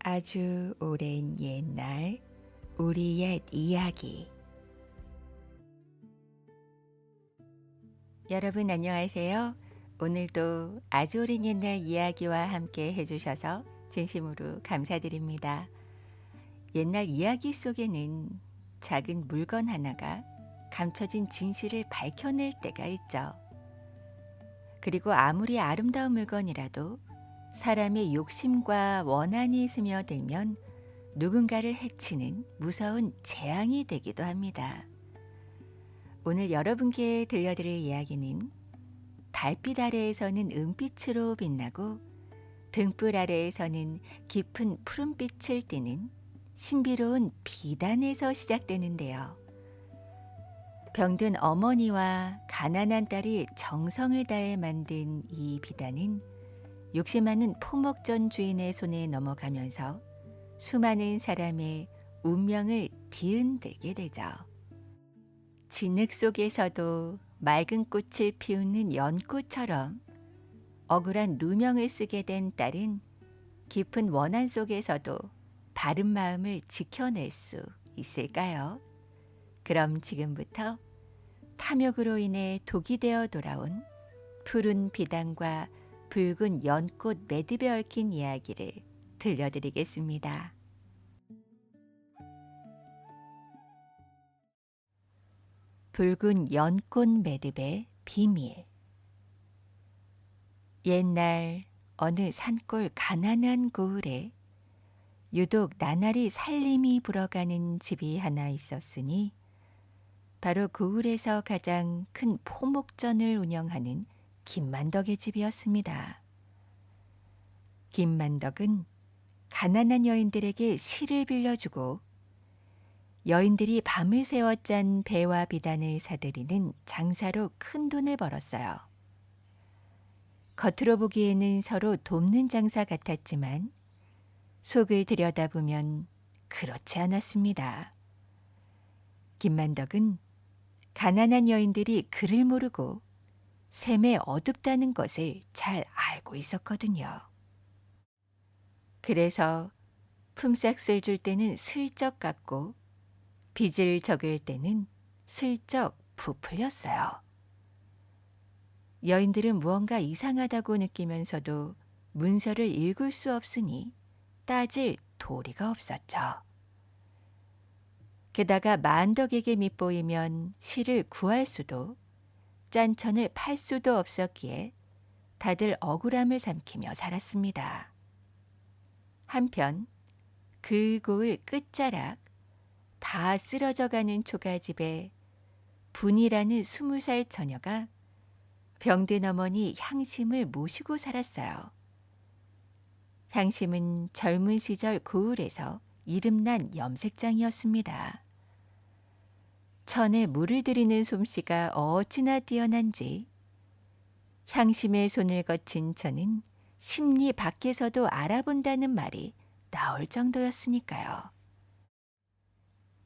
아주 오랜 옛날 우리 옛 이야기. 여러분 안녕하세요. 오늘도 아주 오랜 옛날 이야기와 함께 해주셔서 진심으로 감사드립니다. 옛날 이야기 속에는 작은 물건 하나가 감춰진 진실을 밝혀낼 때가 있죠. 그리고 아무리 아름다운 물건이라도 사람의 욕심과 원한이 스며들면 누군가를 해치는 무서운 재앙이 되기도 합니다. 오늘 여러분께 들려드릴 이야기는 달빛 아래에서는 은빛으로 빛나고 등불 아래에서는 깊은 푸른빛을 띠는 신비로운 비단에서 시작되는데요. 병든 어머니와 가난한 딸이 정성을 다해 만든 이 비단은 욕심 많은 포목전 주인의 손에 넘어가면서 수많은 사람의 운명을 뒤흔들게 되죠. 진흙 속에서도 맑은 꽃을 피우는 연꽃처럼 억울한 누명을 쓰게 된 딸은 깊은 원한 속에서도 바른 마음을 지켜낼 수 있을까요? 그럼 지금부터 탐욕으로 인해 독이 되어 돌아온 푸른 비단과 붉은 연꽃 매듭에 얽힌 이야기를 들려드리겠습니다. 붉은 연꽃 매듭의 비밀. 옛날 어느 산골 가난한 고을에 유독 나날이 살림이 불어가는 집이 하나 있었으니 바로 고을에서 가장 큰 포목전을 운영하는 김만덕의 집이었습니다. 김만덕은 가난한 여인들에게 실을 빌려주고 여인들이 밤을 새워 짠 배와 비단을 사들이는 장사로 큰 돈을 벌었어요. 겉으로 보기에는 서로 돕는 장사 같았지만 속을 들여다보면 그렇지 않았습니다. 김만덕은 가난한 여인들이 글을 모르고 셈에 어둡다는 것을 잘 알고 있었거든요. 그래서 품삯을 줄 때는 슬쩍 깎고 빚을 적을 때는 슬쩍 부풀렸어요. 여인들은 무언가 이상하다고 느끼면서도 문서를 읽을 수 없으니 따질 도리가 없었죠. 게다가 만덕에게 밉보이면 실을 구할 수도 짠천을 팔 수도 없었기에 다들 억울함을 삼키며 살았습니다. 한편 그 고을 끝자락 다 쓰러져가는 초가집에 분이라는 20살 처녀가 병든 어머니 향심을 모시고 살았어요. 향심은 젊은 시절 고을에서 이름난 염색장이었습니다. 천에 물을 들이는 솜씨가 어찌나 뛰어난지 향심의 손을 거친 천은 심리 밖에서도 알아본다는 말이 나올 정도였으니까요.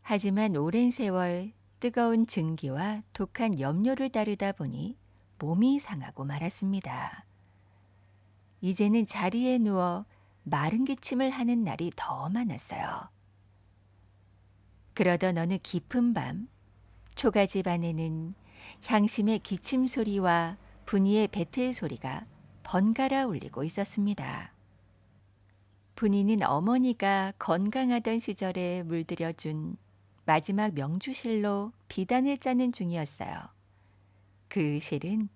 하지만 오랜 세월 뜨거운 증기와 독한 염료를 다루다 보니 몸이 상하고 말았습니다. 이제는 자리에 누워 마른 기침을 하는 날이 더 많았어요. 그러던 어느 깊은 밤 초가집 안에는 향심의 기침 소리와 분이의 배틀 소리가 번갈아 울리고 있었습니다. 분이는 어머니가 건강하던 시절에 물들여준 마지막 명주실로 비단을 짜는 중이었어요. 그 실은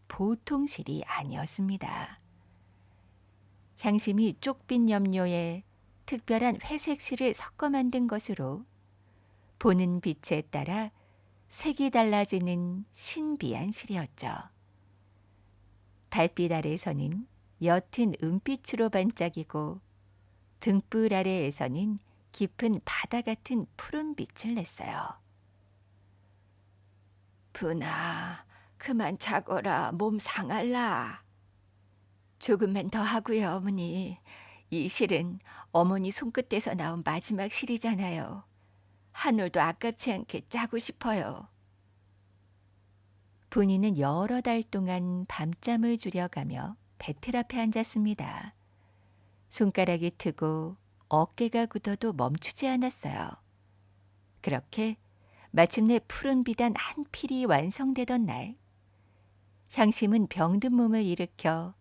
보통 실이 아니었습니다. 향심이 쪽빛 염료에 특별한 회색 실을 섞어 만든 것으로 보는 빛에 따라 색이 달라지는 신비한 실이었죠. 달빛 아래에서는 옅은 은빛으로 반짝이고 등불 아래에서는 깊은 바다 같은 푸른 빛을 냈어요. 분아, 그만 자거라. 몸 상할라. 조금만 더 하고요, 어머니. 이 실은 어머니 손끝에서 나온 마지막 실이잖아요. 한 올도 아깝지 않게 짜고 싶어요. 분이는 여러 달 동안 밤잠을 줄여가며 배틀 앞에 앉았습니다. 손가락이 트고 어깨가 굳어도 멈추지 않았어요. 그렇게 마침내 푸른 비단 한 필이 완성되던 날, 향심은 병든 몸을 일으켜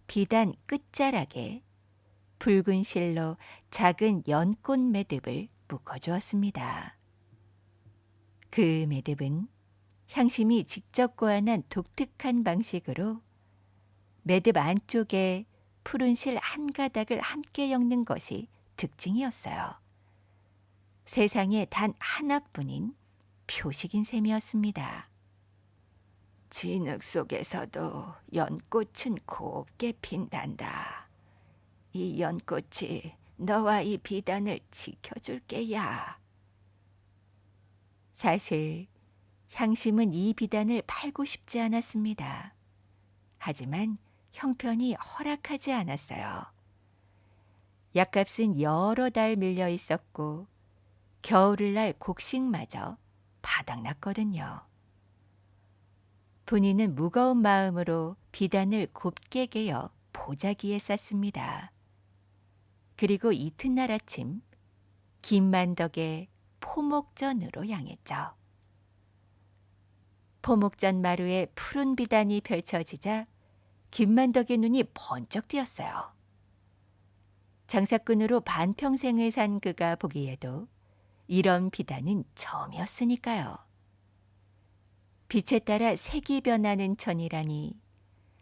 비단 끝자락에 붉은 실로 작은 연꽃 매듭을 묶어주었습니다. 그 매듭은 향심이 직접 고안한 독특한 방식으로 매듭 안쪽에 푸른 실 한 가닥을 함께 엮는 것이 특징이었어요. 세상에 단 하나뿐인 표식인 셈이었습니다. 진흙 속에서도 연꽃은 곱게 핀단다. 이 연꽃이 너와 이 비단을 지켜줄 게야. 사실 향심은 이 비단을 팔고 싶지 않았습니다. 하지만 형편이 허락하지 않았어요. 약값은 여러 달 밀려 있었고 겨울날 곡식마저 바닥났거든요. 분이는 무거운 마음으로 비단을 곱게 개어 보자기에 쌌습니다. 그리고 이튿날 아침 김만덕의 포목전으로 향했죠. 포목전 마루에 푸른 비단이 펼쳐지자 김만덕의 눈이 번쩍 뜨였어요. 장사꾼으로 반평생을 산 그가 보기에도 이런 비단은 처음이었으니까요. 빛에 따라 색이 변하는 천이라니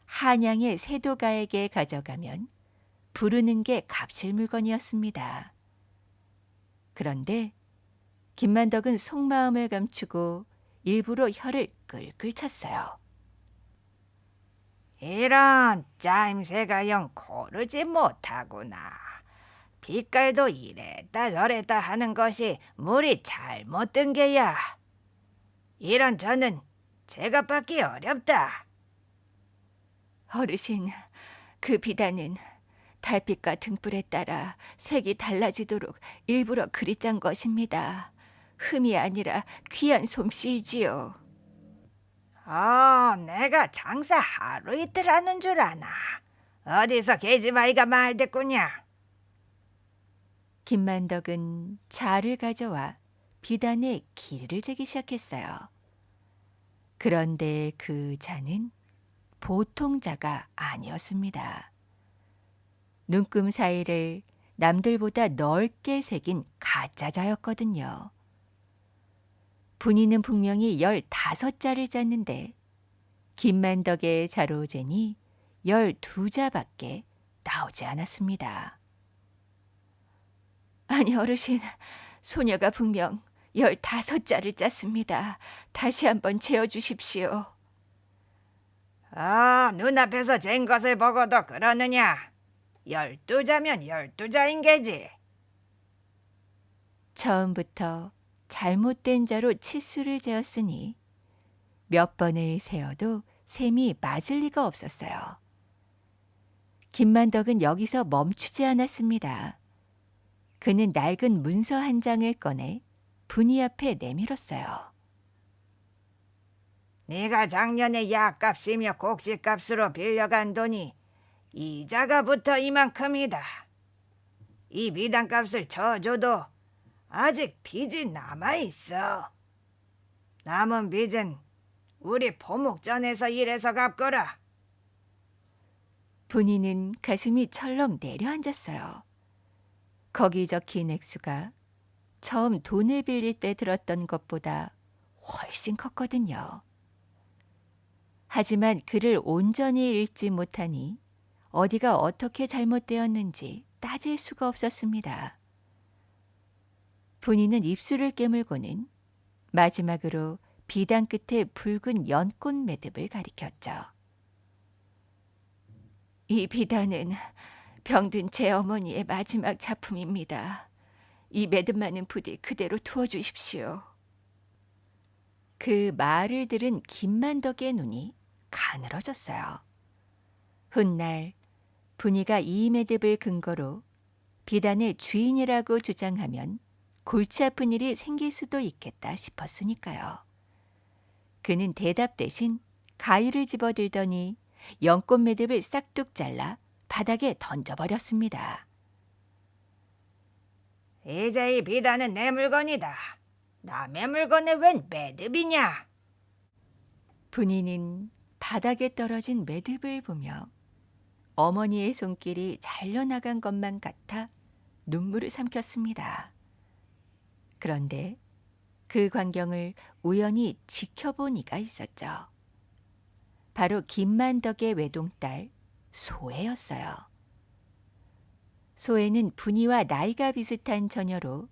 한양의 세도가에게 가져가면 부르는 게 값일 물건이었습니다. 그런데 김만덕은 속마음을 감추고 일부러 혀를 끌끌 찼어요. 이런 짜임새가 영 고르지 못하구나. 빛깔도 이랬다 저랬다 하는 것이 물이 잘못 든 게야. 이런 저는 제가 받기 어렵다. 어르신, 그 비단은 달빛과 등불에 따라 색이 달라지도록 일부러 그리 짠 것입니다. 흠이 아니라 귀한 솜씨이지요. 내가 장사 하루 이틀 하는 줄 아나. 어디서 계집아이가 말댔구냐. 김만덕은 자를 가져와 비단에 길이를 재기 시작했어요. 그런데 그 자는 보통 자가 아니었습니다. 눈금 사이를 남들보다 넓게 새긴 가짜 자였거든요. 분이는 분명히 15자를 짰는데 김만덕의 자로 재니 12자밖에 나오지 않았습니다. 아니 어르신, 소녀가 분명 15자를 짰습니다. 다시 한번 재어주십시오. 눈앞에서 잰 것을 보고도 그러느냐. 12자면 12자인 게지. 처음부터 잘못된 자로 치수를 재었으니 몇 번을 세어도 셈이 맞을 리가 없었어요. 김만덕은 여기서 멈추지 않았습니다. 그는 낡은 문서 한 장을 꺼내 분이 앞에 내밀었어요. 네가 작년에 약값이며 곡식값으로 빌려간 돈이 이자가 붙어 이만큼이다. 이 비단값을 쳐줘도 아직 빚이 남아있어. 남은 빚은 우리 포목전에서 일해서 갚거라. 분이는 가슴이 철렁 내려앉았어요. 거기 적힌 액수가 처음 돈을 빌릴 때 들었던 것보다 훨씬 컸거든요. 하지만 글을 온전히 읽지 못하니 어디가 어떻게 잘못되었는지 따질 수가 없었습니다. 분이는 입술을 깨물고는 마지막으로 비단 끝에 붉은 연꽃 매듭을 가리켰죠. 이 비단은 병든 제 어머니의 마지막 작품입니다. 이 매듭만은 부디 그대로 두어주십시오. 그 말을 들은 김만덕의 눈이 가늘어졌어요. 훗날 분이가 이 매듭을 근거로 비단의 주인이라고 주장하면 골치 아픈 일이 생길 수도 있겠다 싶었으니까요. 그는 대답 대신 가위를 집어들더니 연꽃 매듭을 싹둑 잘라 바닥에 던져버렸습니다. 이제 이 비단은 내 물건이다. 남의 물건에 웬 매듭이냐? 분이는 바닥에 떨어진 매듭을 보며 어머니의 손길이 잘려나간 것만 같아 눈물을 삼켰습니다. 그런데 그 광경을 우연히 지켜본 이가 있었죠. 바로 김만덕의 외동딸 소혜였어요. 소혜는 분이와 나이가 비슷한 처녀로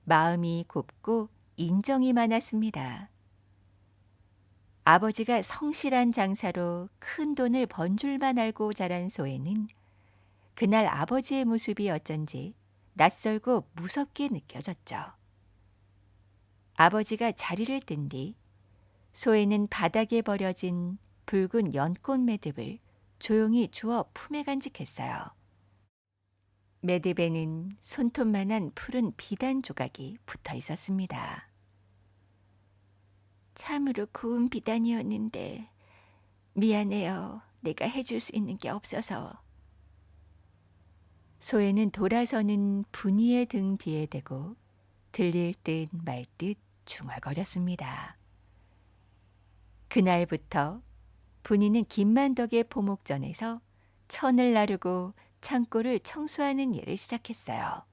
마음이 곱고 인정이 많았습니다. 아버지가 성실한 장사로 큰 돈을 번 줄만 알고 자란 소혜는 그날 아버지의 모습이 어쩐지 낯설고 무섭게 느껴졌죠. 아버지가 자리를 뜬 뒤 소혜는 바닥에 버려진 붉은 연꽃 매듭을 조용히 주워 품에 간직했어요. 매듭에는 손톱만한 푸른 비단 조각이 붙어 있었습니다. 참으로 고운 비단이었는데 미안해요. 내가 해줄 수 있는 게 없어서. 소혜는 돌아서는 분이의 등 뒤에 대고 들릴 듯 말 듯 중얼거렸습니다. 그날부터 분이는 김만덕의 포목전에서 천을 나르고 창고를 청소하는 일을 시작했어요.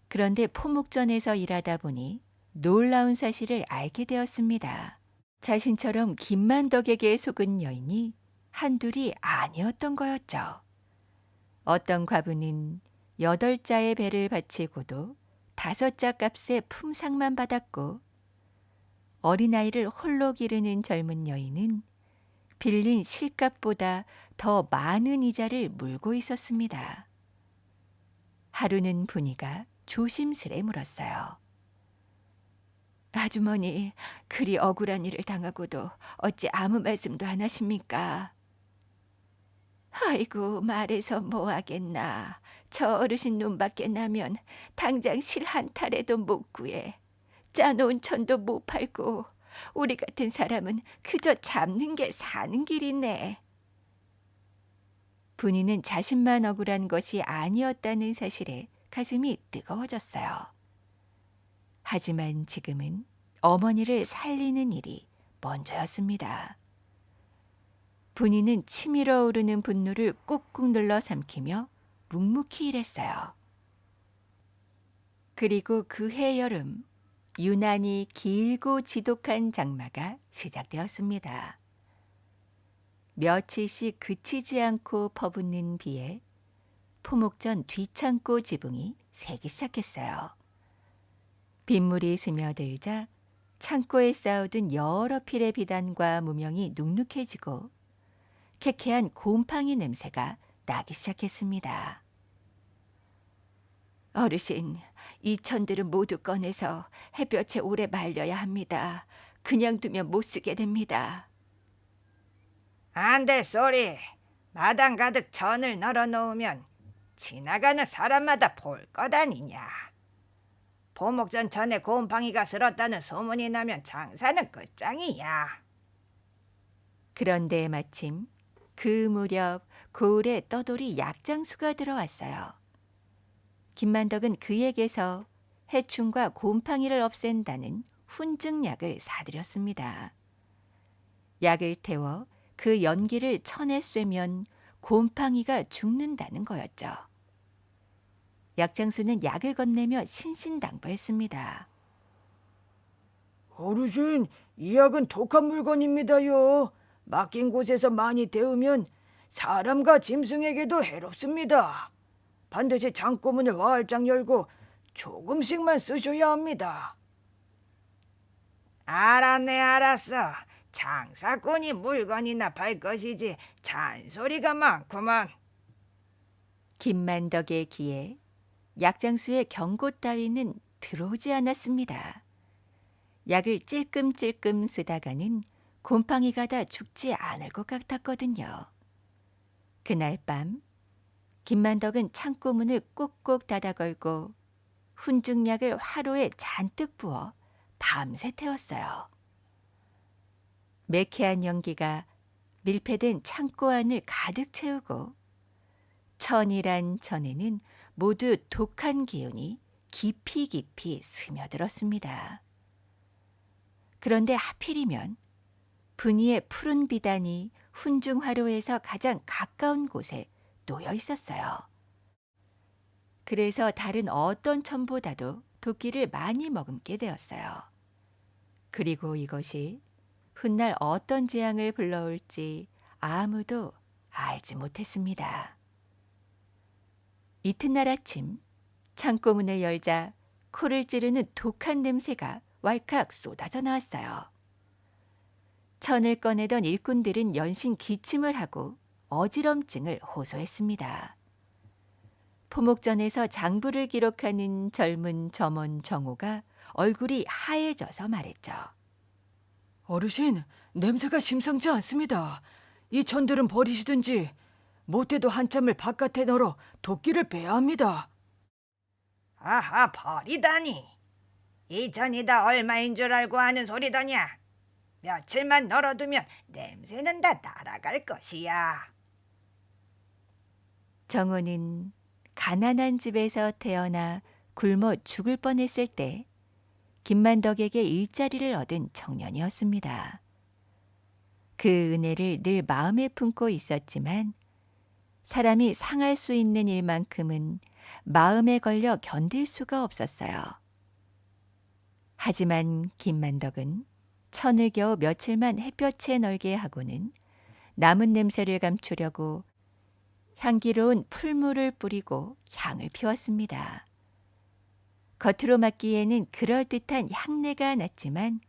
그런데 포목전에서 일하다 보니 놀라운 사실을 알게 되었습니다. 자신처럼 김만덕에게 속은 여인이 한둘이 아니었던 거였죠. 어떤 과부는 8자의 배를 바치고도 5자 값의 품상만 받았고, 어린아이를 홀로 기르는 젊은 여인은 빌린 실값보다 더 많은 이자를 물고 있었습니다. 하루는 분이가 조심스레 물었어요. 아주머니, 그리 억울한 일을 당하고도 어찌 아무 말씀도 안 하십니까? 아이고, 말해서 뭐 하겠나. 저 어르신 눈밖에 나면 당장 실 한 탈에도 못 구해. 짜놓은 천도 못 팔고 우리 같은 사람은 그저 잡는 게 사는 길이네. 분이는 자신만 억울한 것이 아니었다는 사실에 가슴이 뜨거워졌어요. 하지만 지금은 어머니를 살리는 일이 먼저였습니다. 분이는 치밀어 오르는 분노를 꾹꾹 눌러 삼키며 묵묵히 일했어요. 그리고 그해 여름, 유난히 길고 지독한 장마가 시작되었습니다. 며칠씩 그치지 않고 퍼붓는 비에 포목전 뒤창고 지붕이 새기 시작했어요. 빗물이 스며들자 창고에 쌓아둔 여러 필의 비단과 무명이 눅눅해지고 쾌쾌한 곰팡이 냄새가 나기 시작했습니다. 어르신, 이 천들은 모두 꺼내서 햇볕에 오래 말려야 합니다. 그냥 두면 못 쓰게 됩니다. 안 될 소리. 마당 가득 천을 널어놓으면 지나가는 사람마다 볼 것 아니냐. 포목전 천에 곰팡이가 슬었다는 소문이 나면 장사는 끝장이야. 그런데 마침 그 무렵 고을에 떠돌이 약장수가 들어왔어요. 김만덕은 그에게서 해충과 곰팡이를 없앤다는 훈증약을 사들였습니다. 약을 태워 그 연기를 천에 쐬면 곰팡이가 죽는다는 거였죠. 약장수는 약을 건네며 신신당부했습니다. 어르신, 이 약은 독한 물건입니다요. 맡긴 곳에서 많이 데우면 사람과 짐승에게도 해롭습니다. 반드시 창고문을 활짝 열고 조금씩만 쓰셔야 합니다. 알았네, 알았어. 장사꾼이 물건이나 팔 것이지 잔소리가 많구만. 김만덕의 귀에 약장수의 경고 따위는 들어오지 않았습니다. 약을 찔끔찔끔 쓰다가는 곰팡이가 다 죽지 않을 것 같았거든요. 그날 밤 김만덕은 창고 문을 꼭꼭 닫아 걸고 훈증약을 화로에 잔뜩 부어 밤새 태웠어요. 매캐한 연기가 밀폐된 창고 안을 가득 채우고 천이란 천에는 모두 독한 기운이 깊이 깊이 스며들었습니다. 그런데 하필이면 분이의 푸른 비단이 훈중화로에서 가장 가까운 곳에 놓여 있었어요. 그래서 다른 어떤 천보다도 도끼를 많이 머금게 되었어요. 그리고 이것이 훗날 어떤 재앙을 불러올지 아무도 알지 못했습니다. 이튿날 아침 창고 문을 열자 코를 찌르는 독한 냄새가 왈칵 쏟아져 나왔어요. 천을 꺼내던 일꾼들은 연신 기침을 하고 어지럼증을 호소했습니다. 포목전에서 장부를 기록하는 젊은 점원 정호가 얼굴이 하얘져서 말했죠. 어르신, 냄새가 심상치 않습니다. 이 천들은 버리시든지 못해도 한참을 바깥에 널어 도끼를 빼야 합니다. 아하, 버리다니. 이 전이 다 얼마인 줄 알고 하는 소리더냐. 며칠만 널어두면 냄새는 다 날아갈 것이야. 정호는 가난한 집에서 태어나 굶어 죽을 뻔했을 때 김만덕에게 일자리를 얻은 청년이었습니다. 그 은혜를 늘 마음에 품고 있었지만 사람이 상할 수 있는 일만큼은 마음에 걸려 견딜 수가 없었어요. 하지만 김만덕은 천을 겨우 며칠만 햇볕에 널게 하고는 남은 냄새를 감추려고 향기로운 풀물을 뿌리고 향을 피웠습니다. 겉으로 맡기에는 그럴듯한 향내가 났지만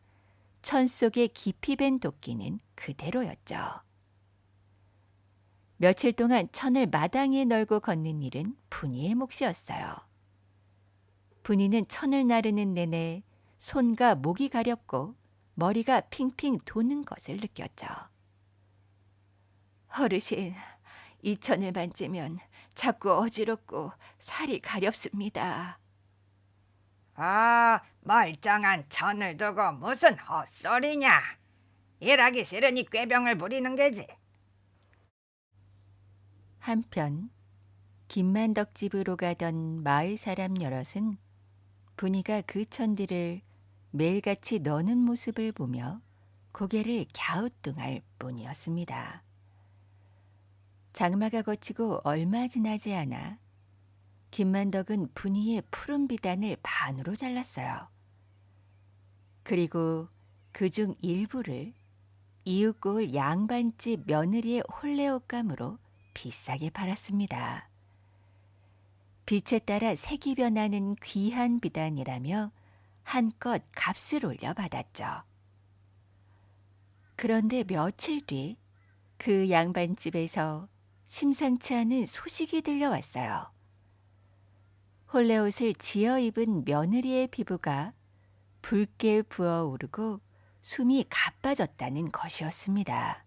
천 속에 깊이 밴 도끼는 그대로였죠. 며칠 동안 천을 마당에 널고 걷는 일은 분이의 몫이었어요. 분이는 천을 나르는 내내 손과 목이 가렵고 머리가 핑핑 도는 것을 느꼈죠. 어르신, 이 천을 만지면 자꾸 어지럽고 살이 가렵습니다. 아, 멀쩡한 천을 두고 무슨 헛소리냐. 일하기 싫으니 꾀병을 부리는 게지. 한편 김만덕 집으로 가던 마을 사람 여럿은 분이가 그 천들을 매일같이 너는 모습을 보며 고개를 갸우뚱할 뿐이었습니다. 장마가 거치고 얼마 지나지 않아 김만덕은 분이의 푸른 비단을 반으로 잘랐어요. 그리고 그중 일부를 이웃 고을 양반집 며느리의 홀레옷감으로 비싸게 팔았습니다. 빛에 따라 색이 변하는 귀한 비단이라며 한껏 값을 올려 받았죠. 그런데 며칠 뒤 그 양반집에서 심상치 않은 소식이 들려왔어요. 홀레옷을 지어 입은 며느리의 피부가 붉게 부어오르고 숨이 가빠졌다는 것이었습니다.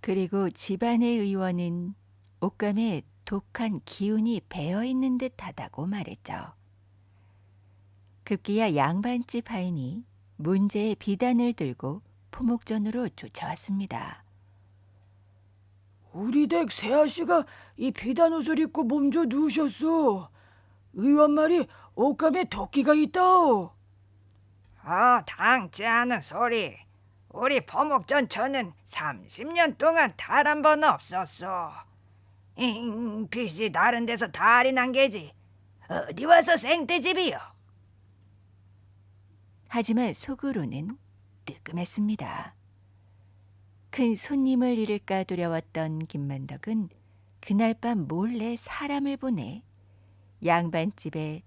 그리고 집안의 의원은 옷감에 독한 기운이 배어있는 듯하다고 말했죠. 급기야 양반집 하인이 문제의 비단을 들고 포목전으로 쫓아왔습니다. 우리 댁 새아씨가 이 비단 옷을 입고 몸져 누우셨어. 의원 말이 옷감에 도끼가 있다오. 당치 않은 소리. 우리 포목전 천은 30년 동안 달 한 번 없었어. 빛이 다른 데서 달이 난 게지. 어디 와서 생떼집이요. 하지만 속으로는 뜨끔했습니다. 큰 손님을 잃을까 두려웠던 김만덕은 그날 밤 몰래 사람을 보내 양반집에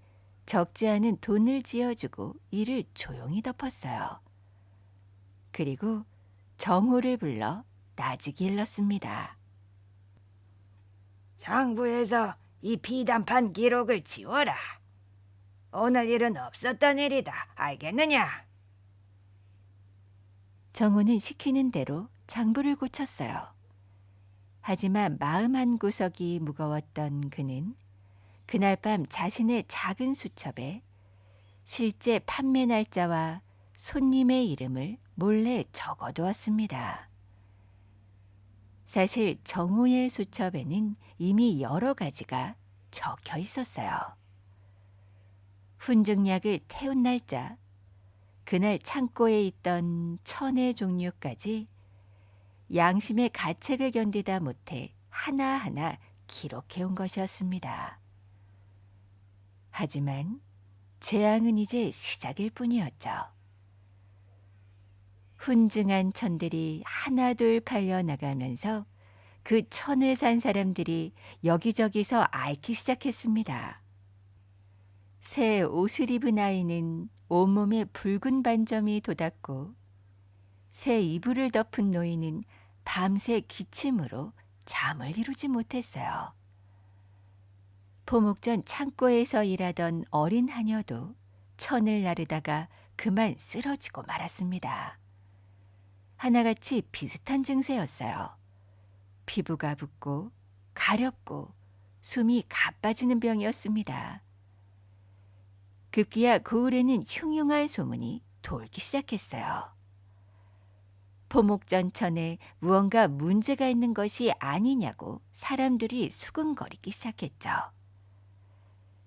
적지 않은 돈을 지어주고 이를 조용히 덮었어요. 그리고 정호를 불러 나직이 일렀습니다. 장부에서 이 비단판 기록을 지워라. 오늘 일은 없었던 일이다. 알겠느냐? 정호는 시키는 대로 장부를 고쳤어요. 하지만 마음 한 구석이 무거웠던 그는 그날 밤 자신의 작은 수첩에 실제 판매 날짜와 손님의 이름을 몰래 적어두었습니다. 사실 정호의 수첩에는 이미 여러 가지가 적혀 있었어요. 훈증약을 태운 날짜, 그날 창고에 있던 천의 종류까지 양심의 가책을 견디다 못해 하나하나 기록해온 것이었습니다. 하지만 재앙은 이제 시작일 뿐이었죠. 훈증한 천들이 하나둘 팔려나가면서 그 천을 산 사람들이 여기저기서 앓기 시작했습니다. 새 옷을 입은 아이는 온몸에 붉은 반점이 돋았고, 새 이불을 덮은 노인은 밤새 기침으로 잠을 이루지 못했어요. 포목 전 창고에서 일하던 어린 하녀도 천을 나르다가 그만 쓰러지고 말았습니다. 하나같이 비슷한 증세였어요. 피부가 붓고 가렵고 숨이 가빠지는 병이었습니다. 급기야 고을에는 흉흉한 소문이 돌기 시작했어요. 포목전천에 무언가 문제가 있는 것이 아니냐고 사람들이 수근거리기 시작했죠.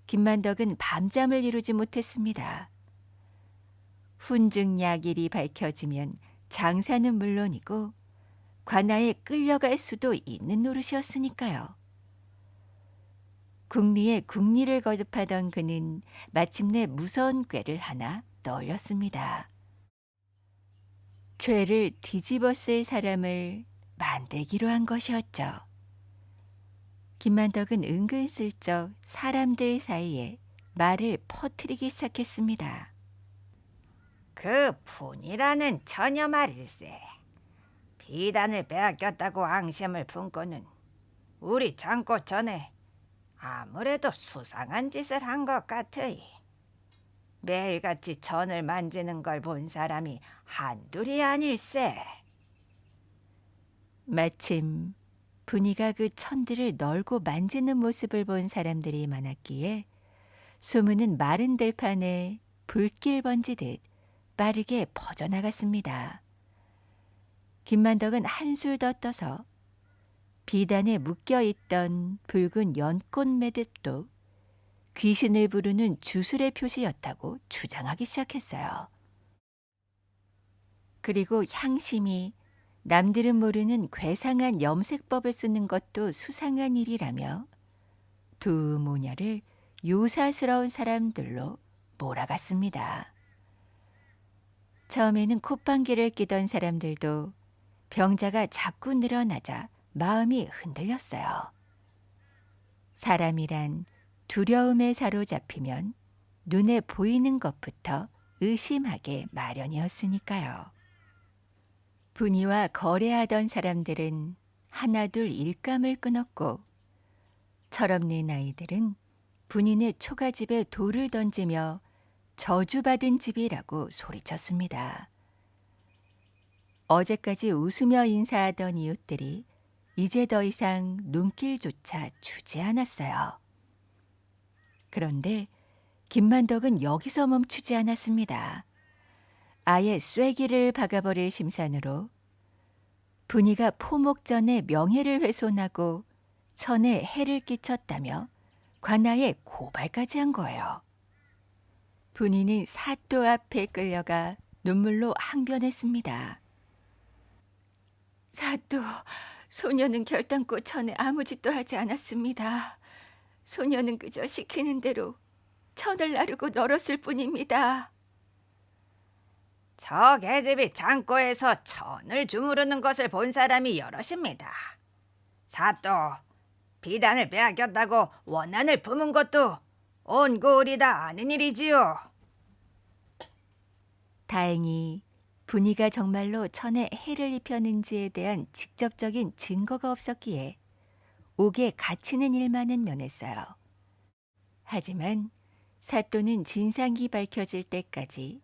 김만덕은 밤잠을 이루지 못했습니다. 훈증약일이 밝혀지면 장사는 물론이고 관아에 끌려갈 수도 있는 노릇이었으니까요. 국리에 국리를 거듭하던 그는 마침내 무서운 꾀를 하나 떠올렸습니다. 죄를 뒤집어 쓸 사람을 만들기로 한 것이었죠. 김만덕은 은근슬쩍 사람들 사이에 말을 퍼뜨리기 시작했습니다. 그 분이라는 처녀 말일세. 비단을 빼앗겼다고 앙심을 품고는 우리 창고 전에 아무래도 수상한 짓을 한 것 같으이. 매일같이 천을 만지는 걸 본 사람이 한둘이 아닐세. 마침 분이가 그 천들을 널고 만지는 모습을 본 사람들이 많았기에 소문은 마른 들판에 불길 번지듯 빠르게 퍼져나갔습니다. 김만덕은 한술 더 떠서 비단에 묶여있던 붉은 연꽃 매듭도 귀신을 부르는 주술의 표시였다고 주장하기 시작했어요. 그리고 향심이 남들은 모르는 괴상한 염색법을 쓰는 것도 수상한 일이라며 두 모녀를 요사스러운 사람들로 몰아갔습니다. 처음에는 콧방귀를 뀌던 사람들도 병자가 자꾸 늘어나자 마음이 흔들렸어요. 사람이란 두려움에 사로잡히면 눈에 보이는 것부터 의심하게 마련이었으니까요. 분이와 거래하던 사람들은 하나둘 일감을 끊었고 철없는 아이들은 분인의 초가집에 돌을 던지며 저주받은 집이라고 소리쳤습니다. 어제까지 웃으며 인사하던 이웃들이 이제 더 이상 눈길조차 주지 않았어요. 그런데 김만덕은 여기서 멈추지 않았습니다. 아예 쐐기를 박아버릴 심산으로 분이가 포목전의 명예를 훼손하고 천에 해를 끼쳤다며 관아에 고발까지 한 거예요. 분이는 사또 앞에 끌려가 눈물로 항변했습니다. 사또, 소녀는 결단코 천에 아무 짓도 하지 않았습니다. 소녀는 그저 시키는 대로 천을 나르고 널었을 뿐입니다. 저 계집이 창고에서 천을 주무르는 것을 본 사람이 여럿입니다. 사또, 비단을 빼앗겼다고 원한을 품은 것도 온 고을이 다 아는 일이지요. 다행히 분이가 정말로 천에 해를 입혔는지에 대한 직접적인 증거가 없었기에 옥에 갇히는 일만은 면했어요. 하지만 사또는 진상이 밝혀질 때까지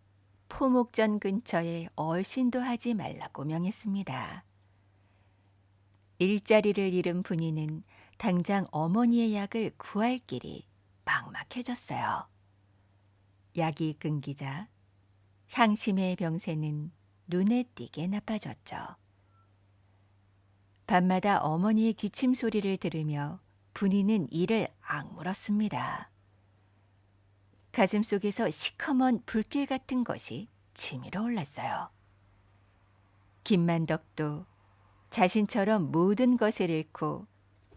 포목전 근처에 얼씬도 하지 말라고 명했습니다. 일자리를 잃은 분이는 당장 어머니의 약을 구할 길이 막막해졌어요. 약이 끊기자 향심의 병세는 눈에 띄게 나빠졌죠. 밤마다 어머니의 기침 소리를 들으며 분이는 이를 악물었습니다. 가슴속에서 시커먼 불길 같은 것이 치밀어 올랐어요. 김만덕도 자신처럼 모든 것을 잃고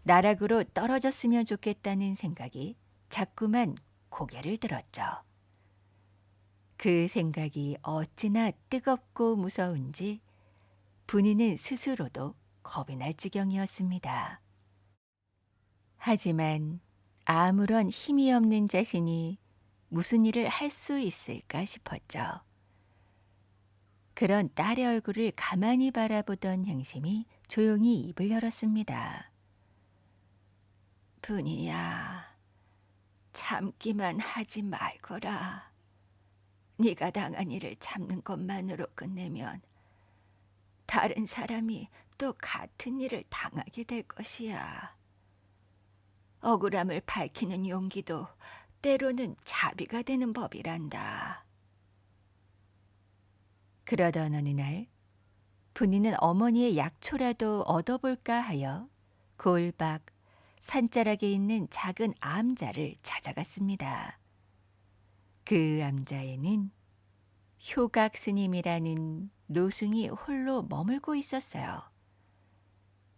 나락으로 떨어졌으면 좋겠다는 생각이 자꾸만 고개를 들었죠. 그 생각이 어찌나 뜨겁고 무서운지 분이는 스스로도 겁이 날 지경이었습니다. 하지만 아무런 힘이 없는 자신이 무슨 일을 할 수 있을까 싶었죠. 그런 딸의 얼굴을 가만히 바라보던 형심이 조용히 입을 열었습니다. 분이야, 참기만 하지 말거라. 네가 당한 일을 참는 것만으로 끝내면 다른 사람이 또 같은 일을 당하게 될 것이야. 억울함을 밝히는 용기도 때로는 자비가 되는 법이란다. 그러던 어느 날 분이는 어머니의 약초라도 얻어볼까 하여 골박 산자락에 있는 작은 암자를 찾아갔습니다. 그 암자에는 효각 스님이라는 노승이 홀로 머물고 있었어요.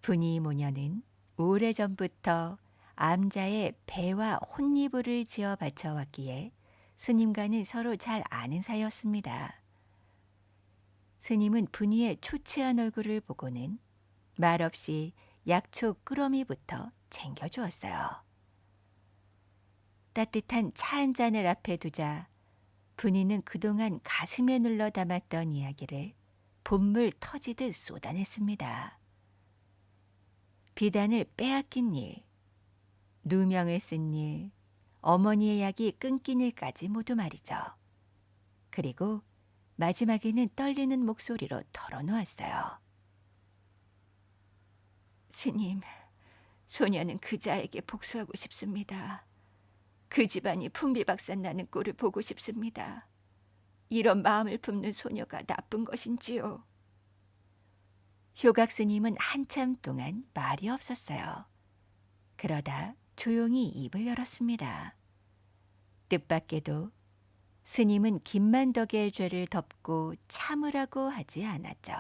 분이 모녀는 오래전부터 암자에 배와 혼이불을 지어 바쳐왔기에 스님과는 서로 잘 아는 사이였습니다. 스님은 분이의 초췌한 얼굴을 보고는 말없이 약초 끄러미부터 챙겨주었어요. 따뜻한 차 한 잔을 앞에 두자 분이는 그동안 가슴에 눌러 담았던 이야기를 봇물 터지듯 쏟아냈습니다. 비단을 빼앗긴 일, 누명을 쓴 일, 어머니의 약이 끊긴 일까지 모두 말이죠. 그리고 마지막에는 떨리는 목소리로 털어놓았어요. 스님, 소녀는 그자에게 복수하고 싶습니다. 그 집안이 풍비박산 나는 꼴을 보고 싶습니다. 이런 마음을 품는 소녀가 나쁜 것인지요? 효각 스님은 한참 동안 말이 없었어요. 그러다 조용히 입을 열었습니다. 뜻밖에도 스님은 김만덕의 죄를 덮고 참으라고 하지 않았죠.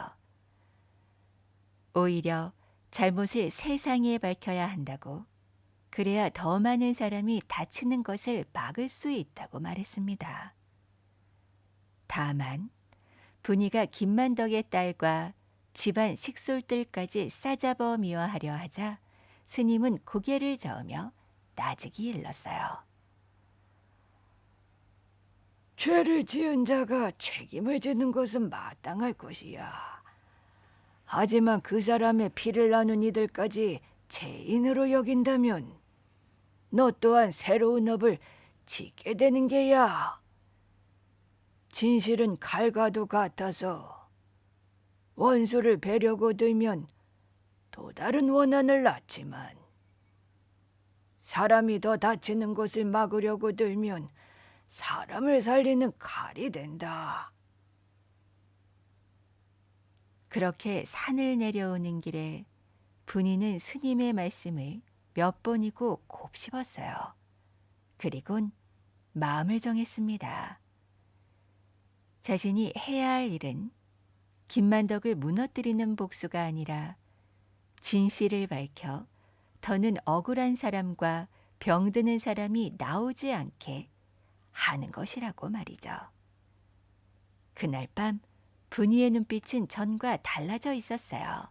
오히려 잘못을 세상에 밝혀야 한다고, 그래야 더 많은 사람이 다치는 것을 막을 수 있다고 말했습니다. 다만 분이가 김만덕의 딸과 집안 식솔들까지 싸잡아 미워하려 하자 스님은 고개를 저으며 나직이 일렀어요. 죄를 지은 자가 책임을 지는 것은 마땅할 것이야. 하지만 그 사람의 피를 나눈 이들까지 죄인으로 여긴다면 너 또한 새로운 업을 짓게 되는 게야. 진실은 칼과도 같아서 원수를 베려고 들면 또 다른 원한을 낳지만 사람이 더 다치는 것을 막으려고 들면 사람을 살리는 칼이 된다. 그렇게 산을 내려오는 길에 분이는 스님의 말씀을 몇 번이고 곱씹었어요. 그리곤 마음을 정했습니다. 자신이 해야 할 일은 김만덕을 무너뜨리는 복수가 아니라 진실을 밝혀 더는 억울한 사람과 병드는 사람이 나오지 않게 하는 것이라고 말이죠. 그날 밤 분이의 눈빛은 전과 달라져 있었어요.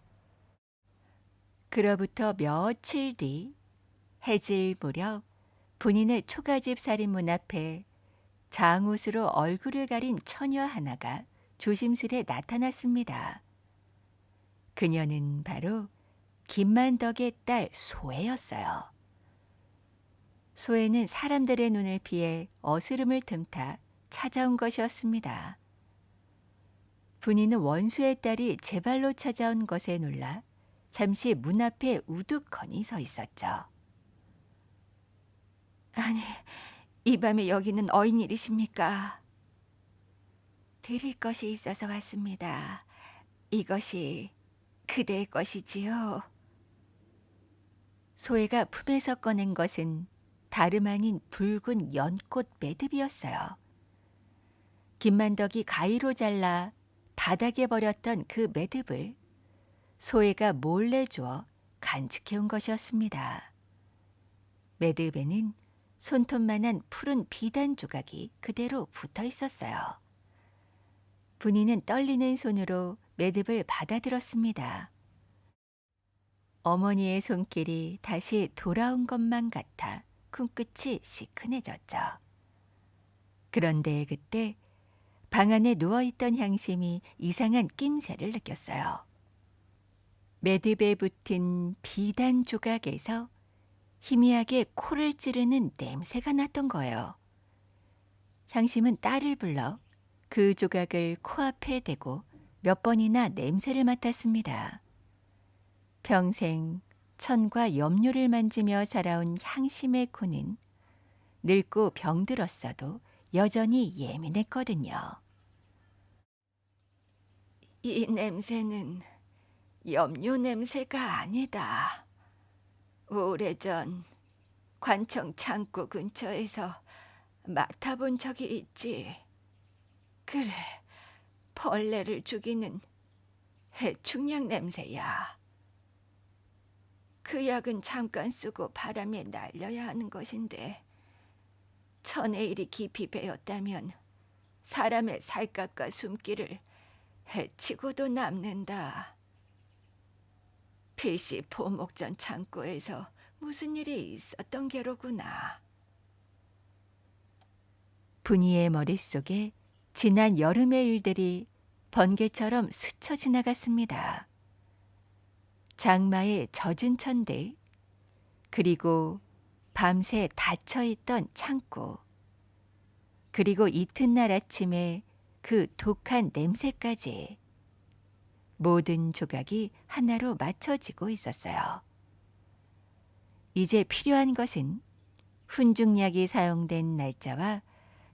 그로부터 며칠 뒤 해질 무렵 분이네 초가집 살인문 앞에 장옷으로 얼굴을 가린 처녀 하나가 조심스레 나타났습니다. 그녀는 바로 김만덕의 딸 소애였어요. 소애는 사람들의 눈을 피해 어스름을 틈타 찾아온 것이었습니다. 분이는 원수의 딸이 제 발로 찾아온 것에 놀라 잠시 문 앞에 우두커니 서 있었죠. 아니, 이 밤에 여기는 어인일이십니까? 드릴 것이 있어서 왔습니다. 이것이 그대의 것이지요. 소애가 품에서 꺼낸 것은 다름 아닌 붉은 연꽃 매듭이었어요. 김만덕이 가위로 잘라 바닥에 버렸던 그 매듭을 소혜가 몰래 주워 간직해온 것이었습니다. 매듭에는 손톱만한 푸른 비단 조각이 그대로 붙어 있었어요. 분이는 떨리는 손으로 매듭을 받아들었습니다. 어머니의 손길이 다시 돌아온 것만 같아 쿵끝이 시큰해졌죠. 그런데 그때 방 안에 누워있던 향심이 이상한 낌새를 느꼈어요. 매듭에 붙은 비단 조각에서 희미하게 코를 찌르는 냄새가 났던 거예요. 향심은 딸을 불러 그 조각을 코앞에 대고 몇 번이나 냄새를 맡았습니다. 평생 천과 염료를 만지며 살아온 향심의 코는 늙고 병들었어도 여전히 예민했거든요. 이 냄새는 염료 냄새가 아니다. 오래전 관청 창고 근처에서 맡아본 적이 있지. 그래, 벌레를 죽이는 해충약 냄새야. 그 약은 잠깐 쓰고 바람에 날려야 하는 것인데 천에 일이 깊이 배었다면 사람의 살갗과 숨길을 해치고도 남는다. 필시 포목전 창고에서 무슨 일이 있었던 게로구나. 분이의 머릿속에 지난 여름의 일들이 번개처럼 스쳐 지나갔습니다. 장마의 젖은 천들, 그리고 밤새 닫혀있던 창고, 그리고 이튿날 아침에 그 독한 냄새까지 모든 조각이 하나로 맞춰지고 있었어요. 이제 필요한 것은 훈중약이 사용된 날짜와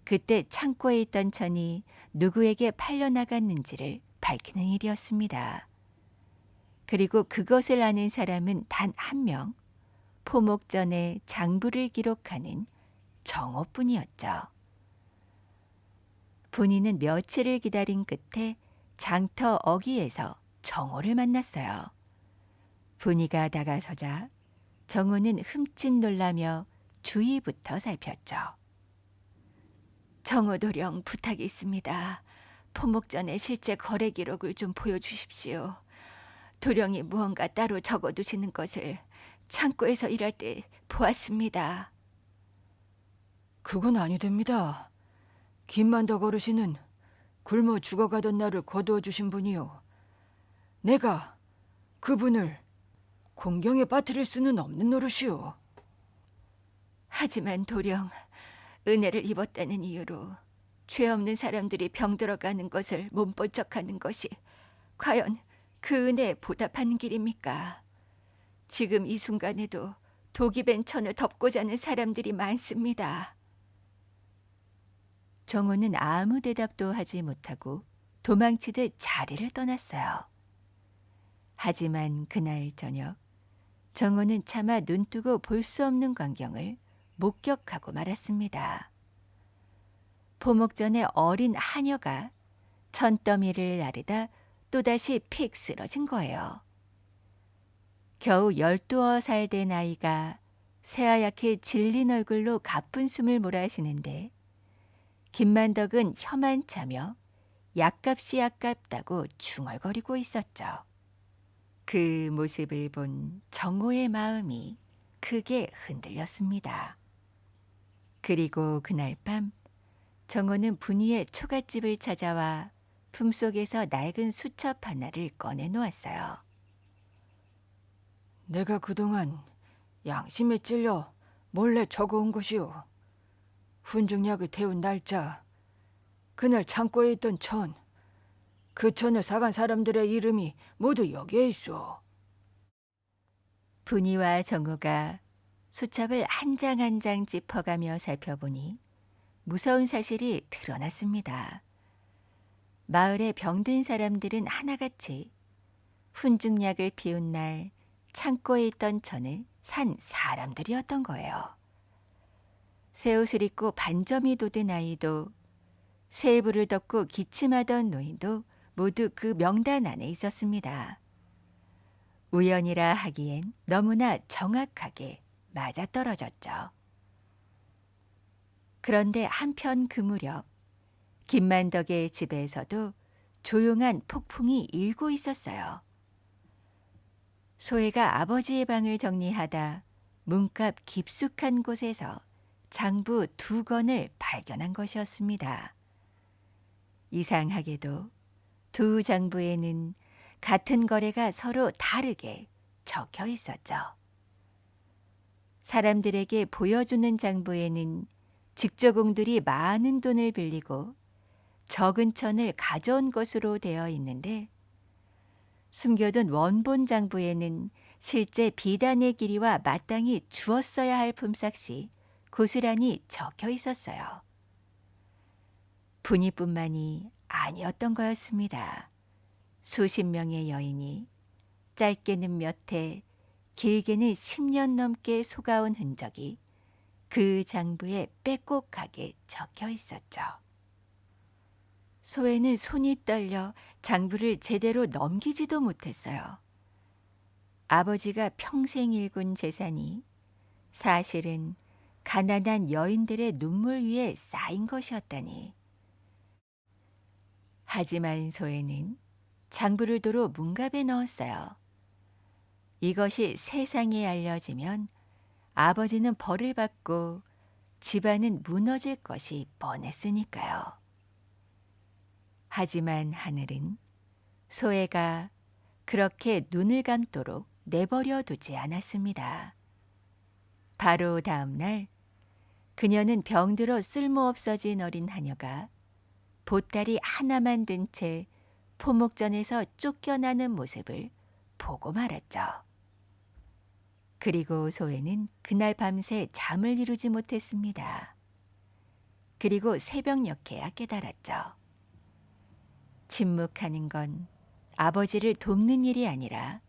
그때 창고에 있던 천이 누구에게 팔려나갔는지를 밝히는 일이었습니다. 그리고 그것을 아는 사람은 단 한 명, 포목전의 장부를 기록하는 정호뿐이었죠. 분이는 며칠을 기다린 끝에 장터 어귀에서 정호를 만났어요. 분이가 다가서자 정호는 흠칫 놀라며 주위부터 살폈죠. 정호 도령 부탁이 있습니다. 포목전의 실제 거래 기록을 좀 보여주십시오. 도령이 무언가 따로 적어두시는 것을 창고에서 일할 때 보았습니다. 그건 아니됩니다. 김만덕 어르신은 굶어 죽어가던 나를 거두어 주신 분이요. 내가 그분을 공경에 빠뜨릴 수는 없는 노릇이오. 하지만 도령, 은혜를 입었다는 이유로 죄 없는 사람들이 병들어가는 것을 몸벌쩍하는 것이 과연 그 은혜에 보답하는 길입니까? 지금 이 순간에도 독이 밴 천을 덮고자 하는 사람들이 많습니다. 정호는 아무 대답도 하지 못하고 도망치듯 자리를 떠났어요. 하지만 그날 저녁 정호는 차마 눈뜨고 볼 수 없는 광경을 목격하고 말았습니다. 포목전의 어린 하녀가 천더미를 나르다 또다시 픽 쓰러진 거예요. 겨우 12살 된 아이가 새하얗게 질린 얼굴로 가쁜 숨을 몰아쉬는데 김만덕은 혀만 차며 약값이 아깝다고 중얼거리고 있었죠. 그 모습을 본 정호의 마음이 크게 흔들렸습니다. 그리고 그날 밤 정호는 분이의 초갓집을 찾아와 품속에서 낡은 수첩 하나를 꺼내 놓았어요. 내가 그동안 양심에 찔려 몰래 적어온 것이오. 훈중약을 태운 날짜, 그날 창고에 있던 천, 그 천을 사간 사람들의 이름이 모두 여기에 있어. 분이와 정호가 수첩을 한 장 한 장 짚어가며 살펴보니 무서운 사실이 드러났습니다. 마을에 병든 사람들은 하나같이 훈중약을 피운 날 창고에 있던 천을 산 사람들이었던 거예요. 새 옷을 입고 반점이 돋은 아이도 새 이불을 덮고 기침하던 노인도 모두 그 명단 안에 있었습니다. 우연이라 하기엔 너무나 정확하게 맞아떨어졌죠. 그런데 한편 그 무렵 김만덕의 집에서도 조용한 폭풍이 일고 있었어요. 소혜가 아버지의 방을 정리하다 문갑 깊숙한 곳에서 장부 2권을 발견한 것이었습니다. 이상하게도 두 장부에는 같은 거래가 서로 다르게 적혀 있었죠. 사람들에게 보여주는 장부에는 직조공들이 많은 돈을 빌리고 적은 천을 가져온 것으로 되어 있는데 숨겨둔 원본 장부에는 실제 비단의 길이와 마땅히 주었어야 할 품삯이 고스란히 적혀 있었어요. 분이뿐만이 아니었던 거였습니다. 수십 명의 여인이 짧게는 몇 해, 길게는 10년 넘게 속아온 흔적이 그 장부에 빼곡하게 적혀 있었죠. 소혜는 손이 떨려 장부를 제대로 넘기지도 못했어요. 아버지가 평생 일군 재산이 사실은 가난한 여인들의 눈물 위에 쌓인 것이었다니. 하지만 소혜는 장부를 도로 문갑에 넣었어요. 이것이 세상에 알려지면 아버지는 벌을 받고 집안은 무너질 것이 뻔했으니까요. 하지만 하늘은 소혜가 그렇게 눈을 감도록 내버려 두지 않았습니다. 바로 다음 날 그녀는 병들어 쓸모없어진 어린 하녀가 보따리 하나만 든 채 포목전에서 쫓겨나는 모습을 보고 말았죠. 그리고 소혜는 그날 밤새 잠을 이루지 못했습니다. 그리고 새벽녘에야 깨달았죠. 침묵하는 건 아버지를 돕는 일이 아니라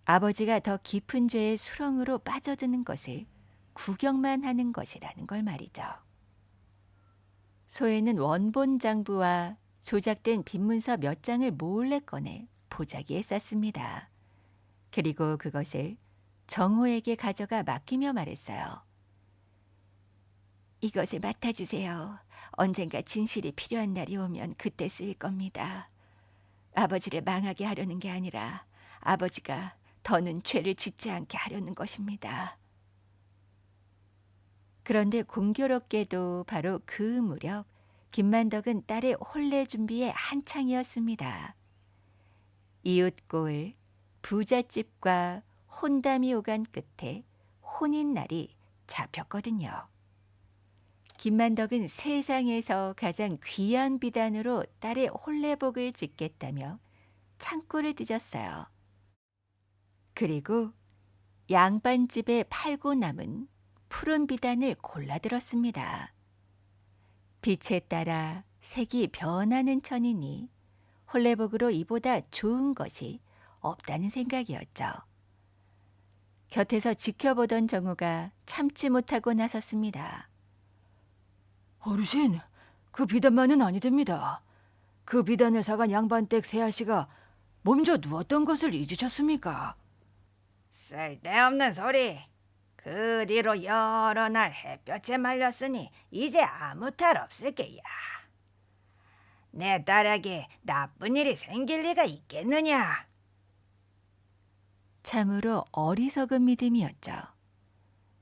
아버지가 더 깊은 죄의 수렁으로 빠져드는 것을 구경만 하는 것이라는 걸 말이죠. 소혜는 원본 장부와 조작된 빈문서 몇 장을 몰래 꺼내 보자기에 쌌습니다. 그리고 그것을 정호에게 가져가 맡기며 말했어요. 이것을 맡아주세요. 언젠가 진실이 필요한 날이 오면 그때 쓰일 겁니다. 아버지를 망하게 하려는 게 아니라 아버지가 더는 죄를 짓지 않게 하려는 것입니다. 그런데 공교롭게도 바로 그 무렵 김만덕은 딸의 혼례 준비에 한창이었습니다. 이웃골, 부잣집과 혼담이 오간 끝에 혼인날이 잡혔거든요. 김만덕은 세상에서 가장 귀한 비단으로 딸의 혼례복을 짓겠다며 창고를 뒤졌어요. 그리고 양반집에 팔고 남은 푸른 비단을 골라들었습니다. 빛에 따라 색이 변하는 천이니 혼례복으로 이보다 좋은 것이 없다는 생각이었죠. 곁에서 지켜보던 정우가 참지 못하고 나섰습니다. 어르신, 그 비단만은 아니됩니다. 그 비단을 사간 양반댁 새아씨가 몸져 누웠던 것을 잊으셨습니까? 쓸데없는 소리. 그 뒤로 여러 날 햇볕에 말렸으니 이제 아무 탈 없을 게야. 내 딸에게 나쁜 일이 생길 리가 있겠느냐? 참으로 어리석은 믿음이었죠.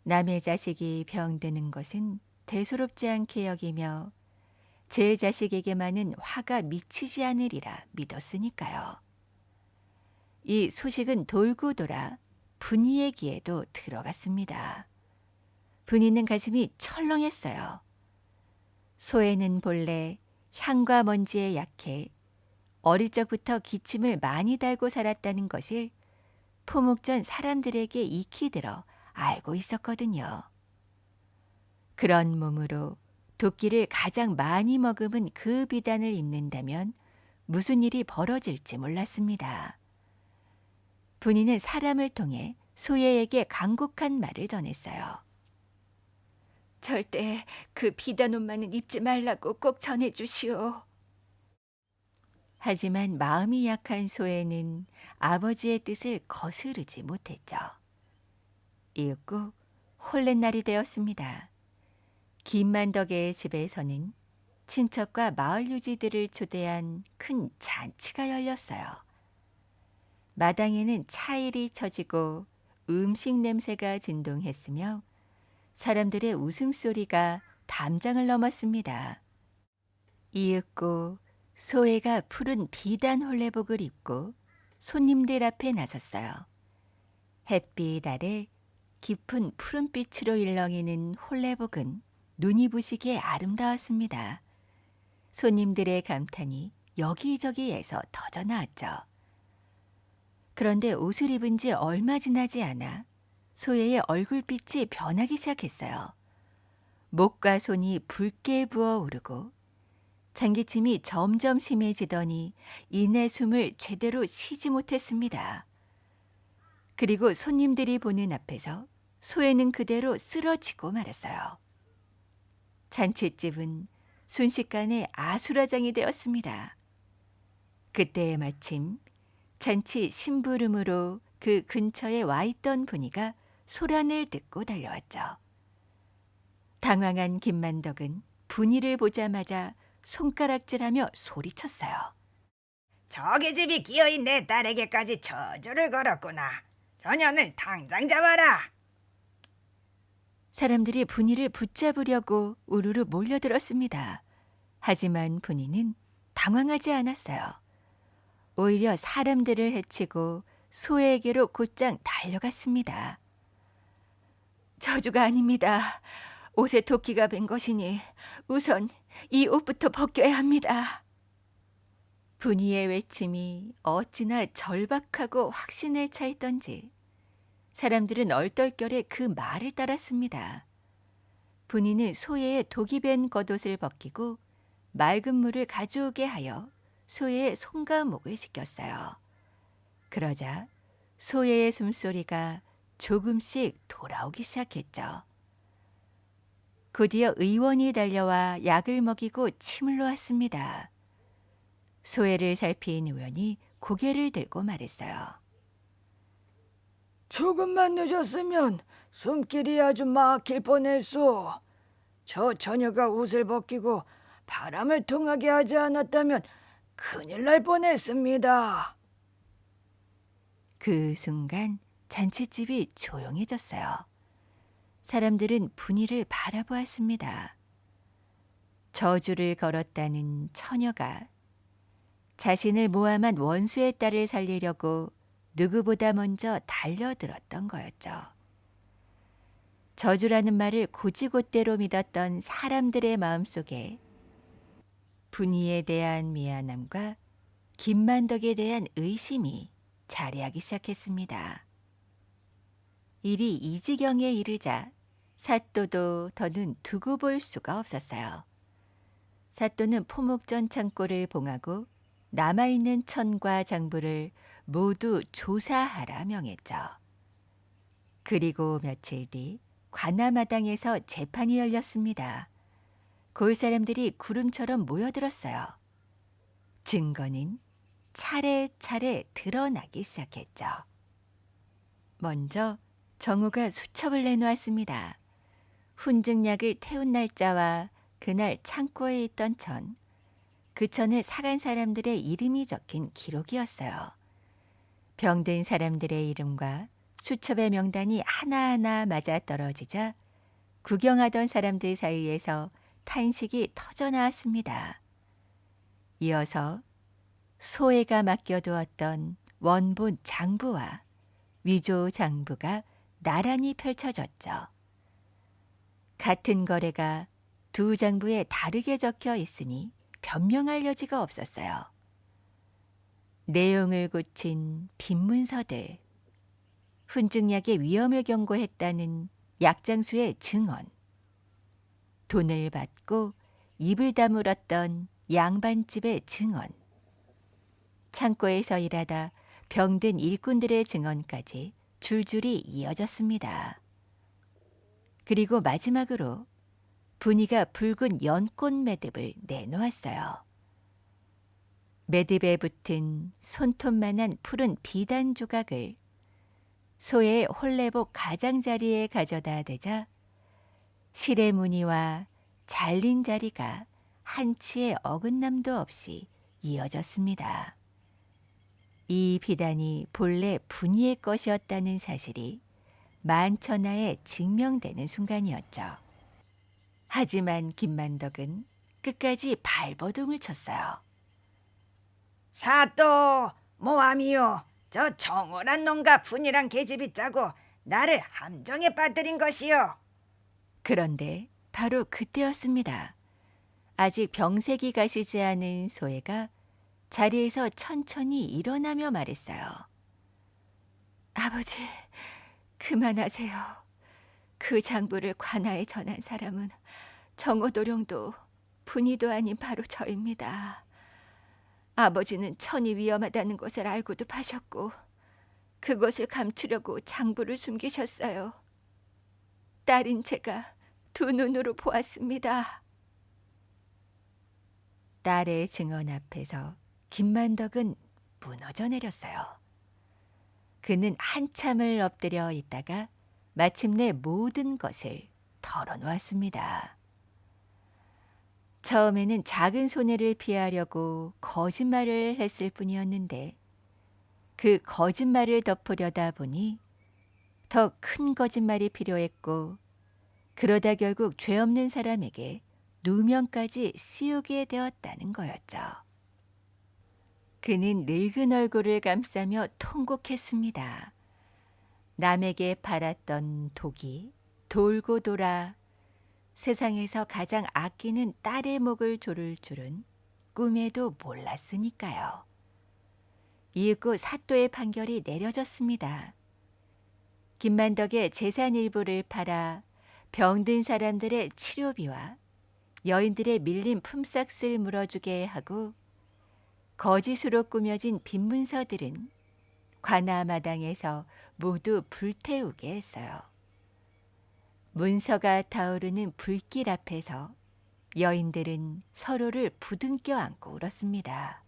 남의 자식이 병드는 것은 대수롭지 않게 여기며 제 자식에게만은 화가 미치지 않으리라 믿었으니까요. 이 소식은 돌고 돌아 분이의 귀에도 들어갔습니다. 분이는 가슴이 철렁했어요. 소혜는 본래 향과 먼지에 약해 어릴 적부터 기침을 많이 달고 살았다는 것을 포목전 사람들에게 익히 들어 알고 있었거든요. 그런 몸으로 도끼를 가장 많이 머금은 그 비단을 입는다면 무슨 일이 벌어질지 몰랐습니다. 분이는 사람을 통해 소혜에게 간곡한 말을 전했어요. 절대 그 비단 옷만은 입지 말라고 꼭 전해주시오. 하지만 마음이 약한 소에는 아버지의 뜻을 거스르지 못했죠. 이윽고 홀렛날이 되었습니다. 김만덕의 집에서는 친척과 마을 유지들을 초대한 큰 잔치가 열렸어요. 마당에는 차일이 쳐지고 음식 냄새가 진동했으며 사람들의 웃음소리가 담장을 넘었습니다. 이윽고 소혜가 푸른 비단 홀레복을 입고 손님들 앞에 나섰어요. 햇빛 아래 깊은 푸른빛으로 일렁이는 홀레복은 눈이 부시게 아름다웠습니다. 손님들의 감탄이 여기저기에서 터져나왔죠. 그런데 옷을 입은 지 얼마 지나지 않아 소혜의 얼굴빛이 변하기 시작했어요. 목과 손이 붉게 부어오르고 잔기침이 점점 심해지더니 이내 숨을 제대로 쉬지 못했습니다. 그리고 손님들이 보는 앞에서 소혜는 그대로 쓰러지고 말았어요. 잔치집은 순식간에 아수라장이 되었습니다. 그때 마침 잔치 심부름으로 그 근처에 와 있던 분이가 소란을 듣고 달려왔죠. 당황한 김만덕은 분이를 보자마자 손가락질하며 소리쳤어요. 저기 집이 기어인 내 딸에게까지 저주를 걸었구나. 저 년을 당장 잡아라. 사람들이 분이를 붙잡으려고 우르르 몰려들었습니다. 하지만 분이는 당황하지 않았어요. 오히려 사람들을 해치고 소에게로 곧장 달려갔습니다. 저주가 아닙니다. 옷에 도끼가 밴 것이니 우선 이 옷부터 벗겨야 합니다. 분이의 외침이 어찌나 절박하고 확신에 차 있던지 사람들은 얼떨결에 그 말을 따랐습니다. 분이는 소의 독이 밴 겉옷을 벗기고 맑은 물을 가져오게 하여 소의 손과 목을 씻겼어요. 그러자 소의 숨소리가 조금씩 돌아오기 시작했죠. 곧이어 의원이 달려와 약을 먹이고 침을 놓았습니다. 소혜를 살핀 의원이 고개를 들고 말했어요. 조금만 늦었으면 숨길이 아주 막힐 뻔했소. 저 처녀가 옷을 벗기고 바람을 통하게 하지 않았다면 큰일 날 뻔했습니다. 그 순간 잔치집이 조용해졌어요. 사람들은 분이를 바라보았습니다. 저주를 걸었다는 처녀가 자신을 모함한 원수의 딸을 살리려고 누구보다 먼저 달려들었던 거였죠. 저주라는 말을 곧이곧대로 믿었던 사람들의 마음속에 분이에 대한 미안함과 김만덕에 대한 의심이 자리하기 시작했습니다. 일이 이 지경에 이르자 사또도 더는 두고 볼 수가 없었어요. 사또는 포목전 창고를 봉하고 남아있는 천과 장부를 모두 조사하라 명했죠. 그리고 며칠 뒤 관아마당에서 재판이 열렸습니다. 골 사람들이 구름처럼 모여들었어요. 증거는 차례차례 드러나기 시작했죠. 먼저 정우가 수첩을 내놓았습니다. 훈증약을 태운 날짜와 그날 창고에 있던 천, 그 천을 사간 사람들의 이름이 적힌 기록이었어요. 병든 사람들의 이름과 수첩의 명단이 하나하나 맞아떨어지자 구경하던 사람들 사이에서 탄식이 터져나왔습니다. 이어서 소혜가 맡겨두었던 원본 장부와 위조 장부가 나란히 펼쳐졌죠. 같은 거래가 두 장부에 다르게 적혀 있으니 변명할 여지가 없었어요. 내용을 고친 빈문서들, 훈증약의 위험을 경고했다는 약장수의 증언, 돈을 받고 입을 다물었던 양반집의 증언, 창고에서 일하다 병든 일꾼들의 증언까지 줄줄이 이어졌습니다. 그리고 마지막으로 분이가 붉은 연꽃 매듭을 내놓았어요. 매듭에 붙은 손톱만한 푸른 비단 조각을 소의 홀레복 가장자리에 가져다 대자 실의 무늬와 잘린 자리가 한치의 어긋남도 없이 이어졌습니다. 이 비단이 본래 분이의 것이었다는 사실이 만천하에 증명되는 순간이었죠. 하지만 김만덕은 끝까지 발버둥을 쳤어요. 사또 모함이요. 저 정월한 놈과 분이랑 계집이 짜고 나를 함정에 빠뜨린 것이요. 그런데 바로 그때였습니다. 아직 병색이 가시지 않은 소혜가 자리에서 천천히 일어나며 말했어요. 아버지, 그만하세요. 그 장부를 관아에 전한 사람은 정호도령도 분이도 아닌 바로 저입니다. 아버지는 천이 위험하다는 것을 알고도 파셨고 그것을 감추려고 장부를 숨기셨어요. 딸인 제가 두 눈으로 보았습니다. 딸의 증언 앞에서 김만덕은 무너져 내렸어요. 그는 한참을 엎드려 있다가 마침내 모든 것을 털어놓았습니다. 처음에는 작은 손해를 피하려고 거짓말을 했을 뿐이었는데 그 거짓말을 덮으려다 보니 더 큰 거짓말이 필요했고 그러다 결국 죄 없는 사람에게 누명까지 씌우게 되었다는 거였죠. 그는 늙은 얼굴을 감싸며 통곡했습니다. 남에게 팔았던 독이 돌고 돌아 세상에서 가장 아끼는 딸의 목을 조를 줄은 꿈에도 몰랐으니까요. 이윽고 사또의 판결이 내려졌습니다. 김만덕의 재산 일부를 팔아 병든 사람들의 치료비와 여인들의 밀린 품삯을 물어주게 하고 거짓으로 꾸며진 빈문서들은 관아 마당에서 모두 불태우게 했어요. 문서가 타오르는 불길 앞에서 여인들은 서로를 부둥켜 안고 울었습니다.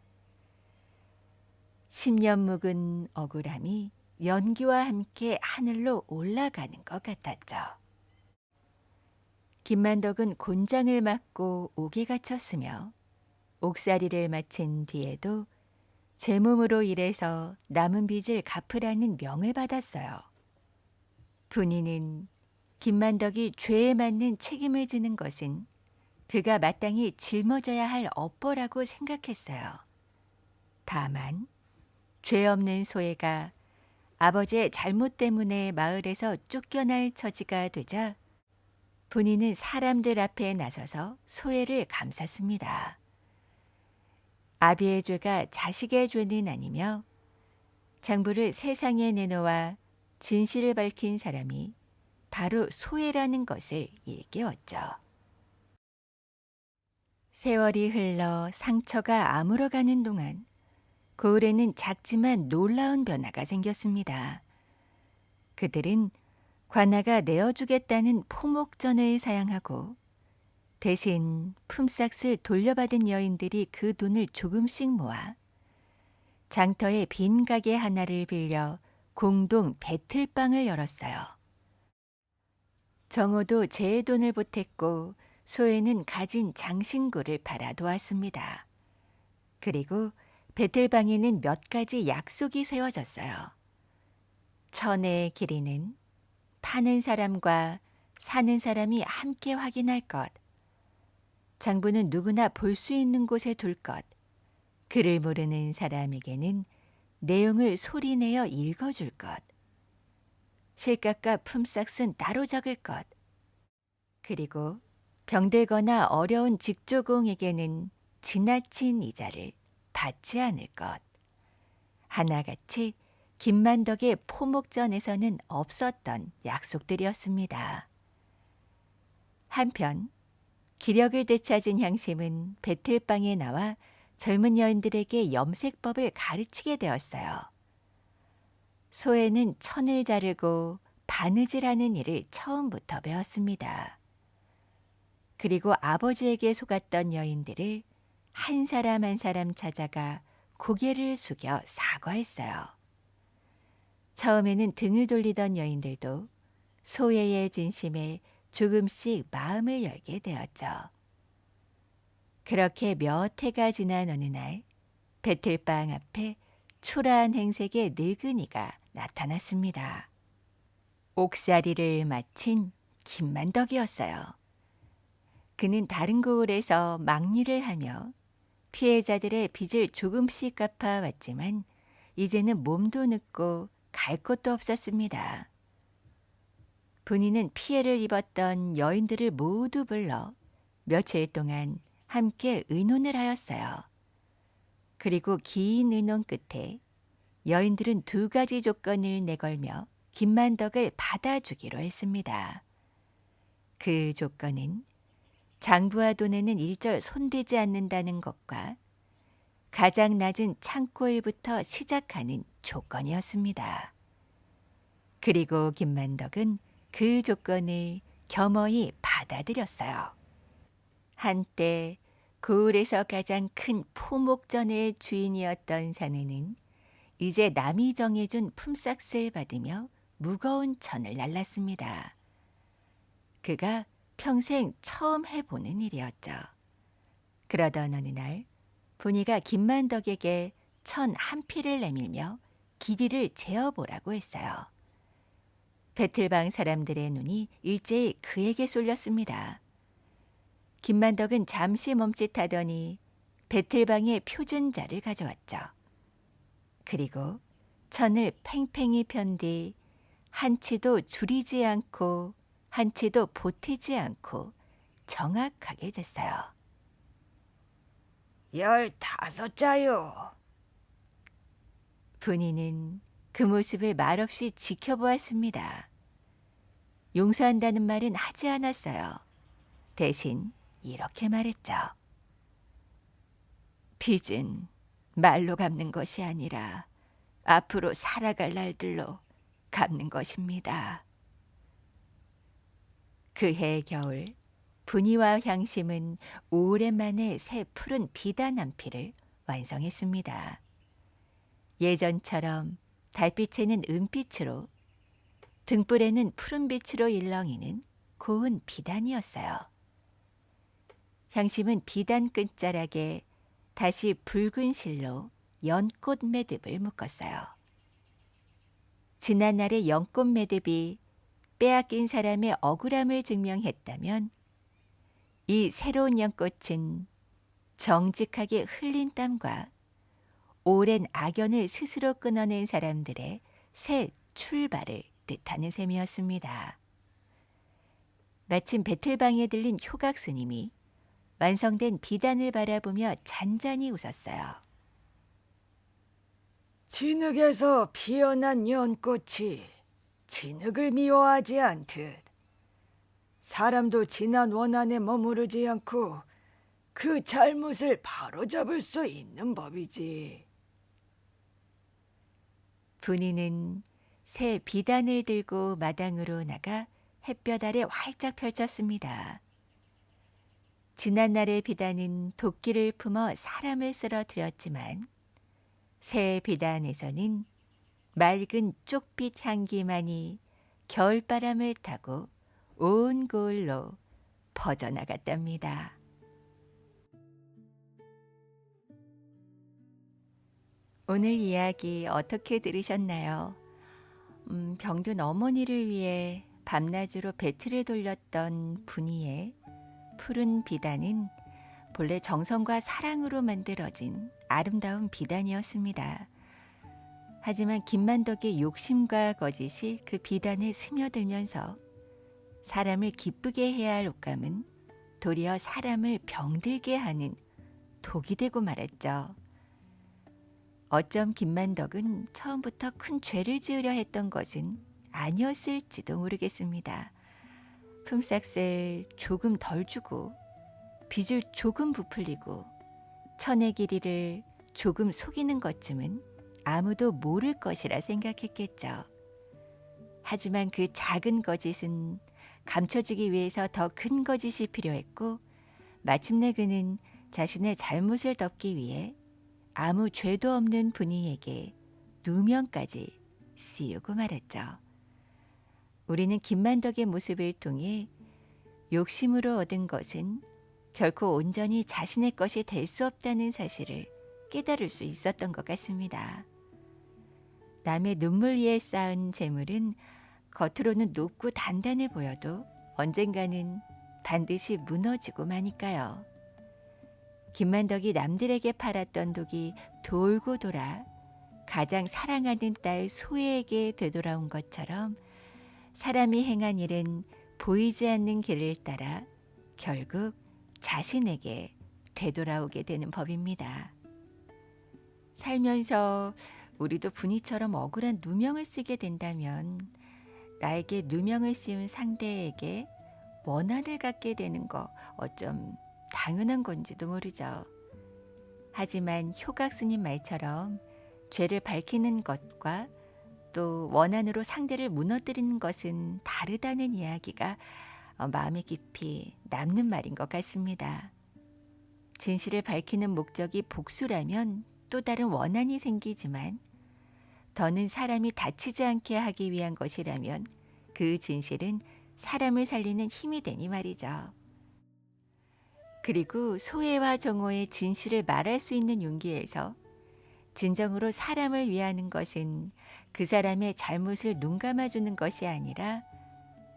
10년 묵은 억울함이 연기와 함께 하늘로 올라가는 것 같았죠. 김만덕은 곤장을 맞고 옥에 갇혔으며 옥살이를 마친 뒤에도 제 몸으로 일해서 남은 빚을 갚으라는 명을 받았어요. 분이는 김만덕이 죄에 맞는 책임을 지는 것은 그가 마땅히 짊어져야 할 업보라고 생각했어요. 다만 죄 없는 소혜가 아버지의 잘못 때문에 마을에서 쫓겨날 처지가 되자 분이는 사람들 앞에 나서서 소혜를 감쌌습니다. 아비의 죄가 자식의 죄는 아니며 장부를 세상에 내놓아 진실을 밝힌 사람이 바로 소혜라는 것을 일깨웠죠. 세월이 흘러 상처가 아물어가는 동안 고을에는 작지만 놀라운 변화가 생겼습니다. 그들은 관아가 내어주겠다는 포목전을 사양하고 대신 품삯을 돌려받은 여인들이 그 돈을 조금씩 모아 장터의 빈 가게 하나를 빌려 공동 배틀방을 열었어요. 정호도 제 돈을 보탰고 소혜는 가진 장신구를 팔아 도왔습니다. 그리고 배틀방에는 몇 가지 약속이 세워졌어요. 천의 길이는 파는 사람과 사는 사람이 함께 확인할 것, 장부는 누구나 볼 수 있는 곳에 둘 것, 글을 모르는 사람에게는 내용을 소리내어 읽어줄 것, 실값과 품삯은 따로 적을 것, 그리고 병들거나 어려운 직조공에게는 지나친 이자를 받지 않을 것. 하나같이 김만덕의 포목전에서는 없었던 약속들이었습니다. 한편 기력을 되찾은 향심은 배틀방에 나와 젊은 여인들에게 염색법을 가르치게 되었어요. 소혜는 천을 자르고 바느질하는 일을 처음부터 배웠습니다. 그리고 아버지에게 속았던 여인들을 한 사람 한 사람 찾아가 고개를 숙여 사과했어요. 처음에는 등을 돌리던 여인들도 소예의 진심에 조금씩 마음을 열게 되었죠. 그렇게 몇 해가 지난 어느 날 배틀방 앞에 초라한 행색의 늙은이가 나타났습니다. 옥살이를 마친 김만덕이었어요. 그는 다른 고을에서 막리를 하며 피해자들의 빚을 조금씩 갚아왔지만 이제는 몸도 늙고 갈 곳도 없었습니다. 본인은 피해를 입었던 여인들을 모두 불러 며칠 동안 함께 의논을 하였어요. 그리고 긴 의논 끝에 여인들은 2가지 조건을 내걸며 김만덕을 받아주기로 했습니다. 그 조건은 장부와 돈에는 일절 손대지 않는다는 것과 가장 낮은 창고일부터 시작하는 조건이었습니다. 그리고 김만덕은 그 조건을 겸허히 받아들였어요. 한때 고을에서 가장 큰 포목전의 주인이었던 사내는 이제 남이 정해준 품삯을 받으며 무거운 천을 날랐습니다. 그가 평생 처음 해보는 일이었죠. 그러던 어느 날 분이가 김만덕에게 천 한 피를 내밀며 길이를 재어보라고 했어요. 배틀방 사람들의 눈이 일제히 그에게 쏠렸습니다. 김만덕은 잠시 멈칫하더니 배틀방의 표준자를 가져왔죠. 그리고 천을 팽팽히 편 뒤 한치도 줄이지 않고 한치도 보태지 않고 정확하게 쟀어요. 15자요. 분이는 그 모습을 말없이 지켜보았습니다. 용서한다는 말은 하지 않았어요. 대신 이렇게 말했죠. 빚은 말로 갚는 것이 아니라 앞으로 살아갈 날들로 갚는 것입니다. 그해 겨울 분이와 향심은 오랜만에 새 푸른 비단 한 피를 완성했습니다. 예전처럼 달빛에는 은빛으로 등불에는 푸른빛으로 일렁이는 고운 비단이었어요. 향심은 비단 끝자락에 다시 붉은 실로 연꽃 매듭을 묶었어요. 지난날의 연꽃 매듭이 빼앗긴 사람의 억울함을 증명했다면 이 새로운 연꽃은 정직하게 흘린 땀과 오랜 악연을 스스로 끊어낸 사람들의 새 출발을 뜻하는 셈이었습니다. 마침 배틀방에 들린 효각 스님이 완성된 비단을 바라보며 잔잔히 웃었어요. 진흙에서 피어난 연꽃이 진흙을 미워하지 않듯 사람도 지난 원한에 머무르지 않고 그 잘못을 바로잡을 수 있는 법이지. 분이는 새 비단을 들고 마당으로 나가 햇볕 아래 활짝 펼쳤습니다. 지난날의 비단은 도끼를 품어 사람을 쓰러뜨렸지만 새 비단에서는 맑은 쪽빛 향기만이 겨울바람을 타고 온 고을로 퍼져나갔답니다. 오늘 이야기 어떻게 들으셨나요? 병든 어머니를 위해 밤낮으로 배틀을 돌렸던 분이의 푸른 비단은 본래 정성과 사랑으로 만들어진 아름다운 비단이었습니다. 하지만 김만덕의 욕심과 거짓이 그 비단에 스며들면서 사람을 기쁘게 해야 할 옷감은 도리어 사람을 병들게 하는 독이 되고 말았죠. 어쩜 김만덕은 처음부터 큰 죄를 지으려 했던 것은 아니었을지도 모르겠습니다. 품삯을 조금 덜 주고 빚을 조금 부풀리고 천의 길이를 조금 속이는 것쯤은 아무도 모를 것이라 생각했겠죠. 하지만 그 작은 거짓은 감춰지기 위해서 더 큰 거짓이 필요했고 마침내 그는 자신의 잘못을 덮기 위해 아무 죄도 없는 분이에게 누명까지 씌우고 말았죠. 우리는 김만덕의 모습을 통해 욕심으로 얻은 것은 결코 온전히 자신의 것이 될 수 없다는 사실을 깨달을 수 있었던 것 같습니다. 남의 눈물 위에 쌓은 재물은 겉으로는 높고 단단해 보여도 언젠가는 반드시 무너지고 마니까요. 김만덕이 남들에게 팔았던 독이 돌고 돌아 가장 사랑하는 딸 소혜에게 되돌아온 것처럼 사람이 행한 일은 보이지 않는 길을 따라 결국 자신에게 되돌아오게 되는 법입니다. 살면서 우리도 분이처럼 억울한 누명을 쓰게 된다면 나에게 누명을 씌운 상대에게 원한을 갖게 되는 거 어쩜 당연한 건지도 모르죠. 하지만 효각 스님 말처럼 죄를 밝히는 것과 또 원한으로 상대를 무너뜨리는 것은 다르다는 이야기가 마음에 깊이 남는 말인 것 같습니다. 진실을 밝히는 목적이 복수라면 또 다른 원한이 생기지만 더는 사람이 다치지 않게 하기 위한 것이라면 그 진실은 사람을 살리는 힘이 되니 말이죠. 그리고 소혜와 정호의 진실을 말할 수 있는 용기에서 진정으로 사람을 위하는 것은 그 사람의 잘못을 눈감아주는 것이 아니라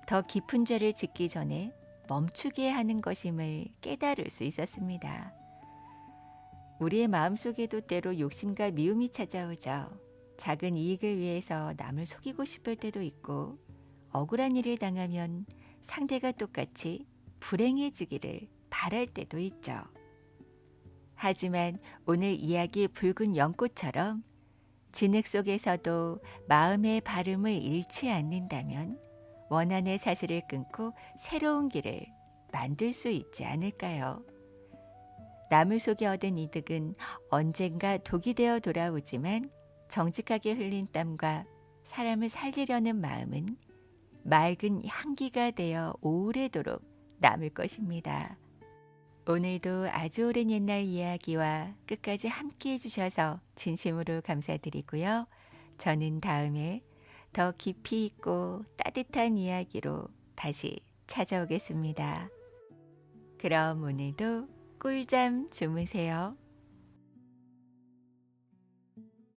더 깊은 죄를 짓기 전에 멈추게 하는 것임을 깨달을 수 있었습니다. 우리의 마음속에도 때로 욕심과 미움이 찾아오죠. 작은 이익을 위해서 남을 속이고 싶을 때도 있고 억울한 일을 당하면 상대가 똑같이 불행해지기를 바랄 때도 있죠. 하지만 오늘 이야기의 붉은 연꽃처럼 진흙 속에서도 마음의 발음을 잃지 않는다면 원한의 사슬을 끊고 새로운 길을 만들 수 있지 않을까요? 남을 속에 얻은 이득은 언젠가 독이 되어 돌아오지만 정직하게 흘린 땀과 사람을 살리려는 마음은 맑은 향기가 되어 오래도록 남을 것입니다. 오늘도 아주 오랜 옛날 이야기와 끝까지 함께 해주셔서 진심으로 감사드리고요. 저는 다음에 더 깊이 있고 따뜻한 이야기로 다시 찾아오겠습니다. 그럼 오늘도 꿀잠 주무세요.